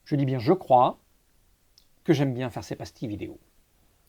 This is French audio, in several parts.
je dis bien je crois, que j'aime bien faire ces pastilles vidéo.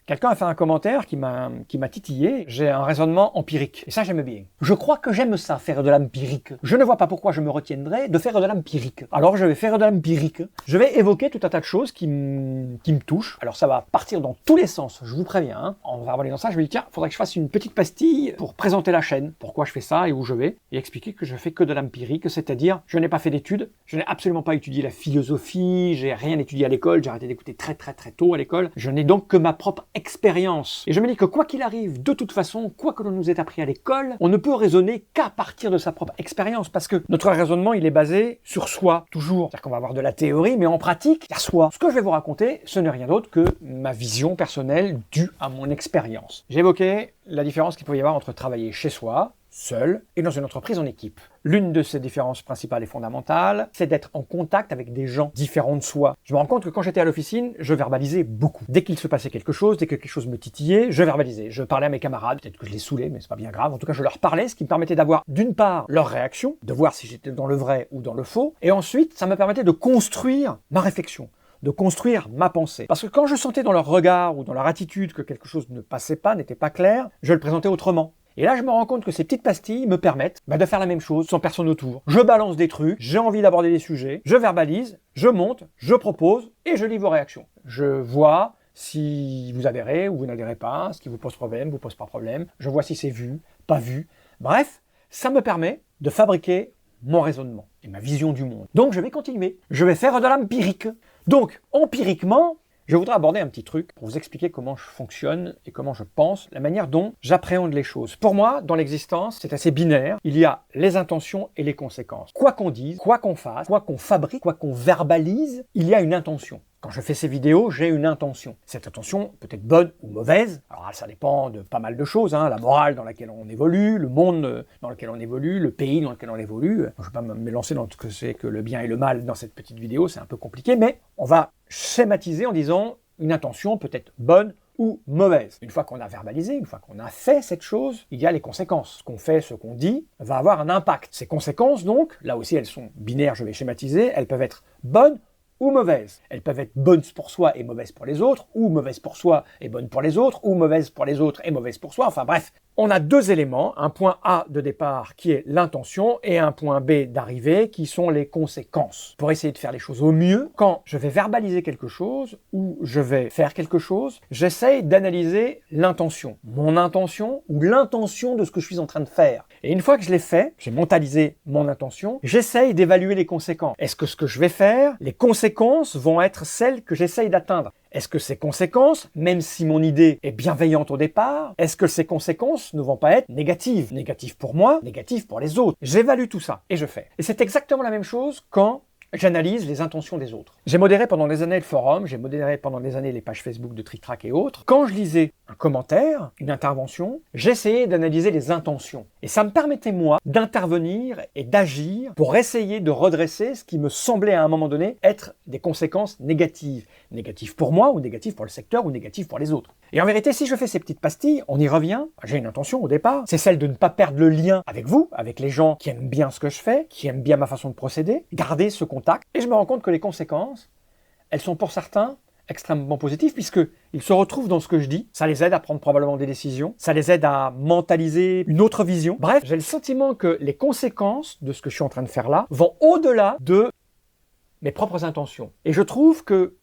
Quelqu'un a fait un commentaire qui m'a titillé. J'ai un raisonnement empirique. Et ça, j'aime bien. Je crois que j'aime ça, faire de l'empirique. Je ne vois pas pourquoi je me retiendrai de faire de l'empirique. Alors, je vais faire de l'empirique. Je vais évoquer tout un tas de choses qui me touchent. Alors, ça va partir dans tous les sens, je vous préviens. Hein. On va aller dans ça. Je me dis, tiens, il faudrait que je fasse une petite pastille pour présenter la chaîne. Pourquoi je fais ça et où je vais. Et expliquer que je fais que de l'empirique. C'est-à-dire, je n'ai pas fait d'études. Je n'ai absolument pas étudié la philosophie. J'ai rien étudié à l'école. J'ai arrêté d'écouter très tôt à l'école. Je n'ai donc que ma propre expérience. Et je me dis que quoi qu'il arrive, de toute façon, quoi que l'on nous ait appris à l'école, on ne peut raisonner qu'à partir de sa propre expérience, parce que notre raisonnement, il est basé sur soi, toujours. C'est-à-dire qu'on va avoir de la théorie, mais en pratique, il y a soi. Ce que je vais vous raconter, ce n'est rien d'autre que ma vision personnelle due à mon expérience. J'ai évoqué la différence qu'il peut y avoir entre travailler chez soi, seul, et dans une entreprise en équipe. L'une de ces différences principales et fondamentales, c'est d'être en contact avec des gens différents de soi. Je me rends compte que quand j'étais à l'officine, je verbalisais beaucoup. Dès qu'il se passait quelque chose, dès que quelque chose me titillait, je verbalisais. Je parlais à mes camarades, peut-être que je les saoulais, mais c'est pas bien grave. En tout cas, je leur parlais, ce qui me permettait d'avoir, d'une part, leur réaction, de voir si j'étais dans le vrai ou dans le faux, et ensuite, ça me permettait de construire ma réflexion, de construire ma pensée. Parce que quand je sentais dans leur regard ou dans leur attitude que quelque chose ne passait pas, n'était pas clair, je le présentais autrement. Et là, je me rends compte que ces petites pastilles me permettent de faire la même chose sans personne autour. Je balance des trucs, j'ai envie d'aborder des sujets, je verbalise, je monte, je propose et je lis vos réactions. Je vois si vous adhérez ou vous n'adhérez pas, ce qui vous pose problème, vous pose pas problème. Je vois si c'est vu, pas vu. Bref, ça me permet de fabriquer mon raisonnement et ma vision du monde. Donc, je vais continuer. Je vais faire de l'empirique. Donc, empiriquement, je voudrais aborder un petit truc pour vous expliquer comment je fonctionne et comment je pense, la manière dont j'appréhende les choses. Pour moi, dans l'existence, c'est assez binaire. Il y a les intentions et les conséquences. Quoi qu'on dise, quoi qu'on fasse, quoi qu'on fabrique, quoi qu'on verbalise, il y a une intention. Quand je fais ces vidéos, j'ai une intention. Cette intention peut être bonne ou mauvaise. Alors ça dépend de pas mal de choses, hein. La morale dans laquelle on évolue, le monde dans lequel on évolue, le pays dans lequel on évolue. Je ne vais pas me lancer dans ce que c'est que le bien et le mal dans cette petite vidéo, c'est un peu compliqué, mais on va schématiser en disant une intention peut être bonne ou mauvaise. Une fois qu'on a verbalisé, une fois qu'on a fait cette chose, il y a les conséquences. Ce qu'on fait, ce qu'on dit, va avoir un impact. Ces conséquences, donc, là aussi elles sont binaires, je vais schématiser, elles peuvent être bonnes ou mauvaises. Elles peuvent être bonnes pour soi et mauvaises pour les autres, ou mauvaises pour soi et bonnes pour les autres, ou mauvaises pour les autres et mauvaises pour soi. Enfin bref, on a deux éléments, un point A de départ qui est l'intention et un point B d'arrivée qui sont les conséquences. Pour essayer de faire les choses au mieux, quand je vais verbaliser quelque chose ou je vais faire quelque chose, j'essaye d'analyser l'intention. Mon intention ou l'intention de ce que je suis en train de faire. Et une fois que je l'ai fait, j'ai mentalisé mon intention, j'essaye d'évaluer les conséquences. Est-ce que ce que je vais faire, les conséquences vont être celles que j'essaye d'atteindre? Est-ce que ces conséquences, même si mon idée est bienveillante au départ, est-ce que ces conséquences ne vont pas être négatives? Négatives pour moi, négatives pour les autres. J'évalue tout ça et je fais. Et c'est exactement la même chose quand j'analyse les intentions des autres. J'ai modéré pendant des années le forum, j'ai modéré pendant des années les pages Facebook de Trick Track et autres. Quand je lisais un commentaire, une intervention, j'essayais d'analyser les intentions. Et ça me permettait, moi, d'intervenir et d'agir pour essayer de redresser ce qui me semblait à un moment donné être des conséquences négatives. Négatives pour moi, ou négatives pour le secteur, ou négatives pour les autres. Et en vérité, si je fais ces petites pastilles, on y revient, j'ai une intention au départ, c'est celle de ne pas perdre le lien avec vous, avec les gens qui aiment bien ce que je fais, qui aiment bien ma façon de procéder, garder ce contact. Et je me rends compte que les conséquences, elles sont pour certains extrêmement positives puisqu'ils se retrouvent dans ce que je dis. Ça les aide à prendre probablement des décisions, ça les aide à mentaliser une autre vision. Bref, j'ai le sentiment que les conséquences de ce que je suis en train de faire là vont au-delà de mes propres intentions. Et je trouve que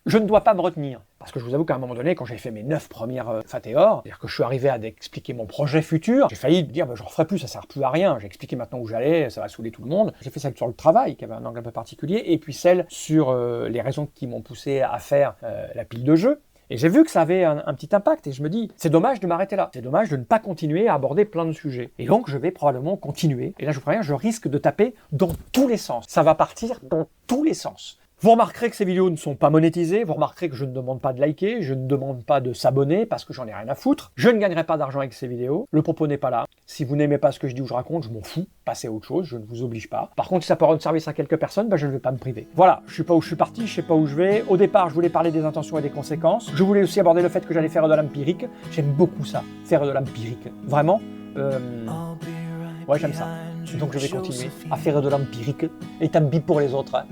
je ne dois pas me retenir. Parce que je vous avoue qu'à un moment donné, quand j'ai fait mes 9 premières Fatéor, c'est-à-dire que je suis arrivé à expliquer mon projet futur, j'ai failli dire je ne referai plus, ça sert plus à rien. J'ai expliqué maintenant où j'allais, ça va saouler tout le monde. J'ai fait celle sur le travail, qui avait un angle un peu particulier, et puis celle sur les raisons qui m'ont poussé à faire la pile de jeux. Et j'ai vu que ça avait un petit impact, et je me dis, c'est dommage de m'arrêter là. C'est dommage de ne pas continuer à aborder plein de sujets. Et donc, je vais probablement continuer. Et là, je vous préviens, je risque de taper dans tous les sens. Ça va partir dans tous les sens. Vous remarquerez que ces vidéos ne sont pas monétisées, vous remarquerez que je ne demande pas de liker, je ne demande pas de s'abonner parce que j'en ai rien à foutre. Je ne gagnerai pas d'argent avec ces vidéos, le propos n'est pas là. Si vous n'aimez pas ce que je dis ou je raconte, je m'en fous, passez à autre chose, je ne vous oblige pas. Par contre, si ça peut rendre service à quelques personnes, je ne vais pas me priver. Voilà, je sais pas où je suis parti, je sais pas où je vais. Au départ, je voulais parler des intentions et des conséquences. Je voulais aussi aborder le fait que j'allais faire de l'empirique. J'aime beaucoup ça, faire de l'empirique. Vraiment, ouais, j'aime ça. Donc je vais continuer à faire de l'empirique, et tant pis pour les autres. Hein.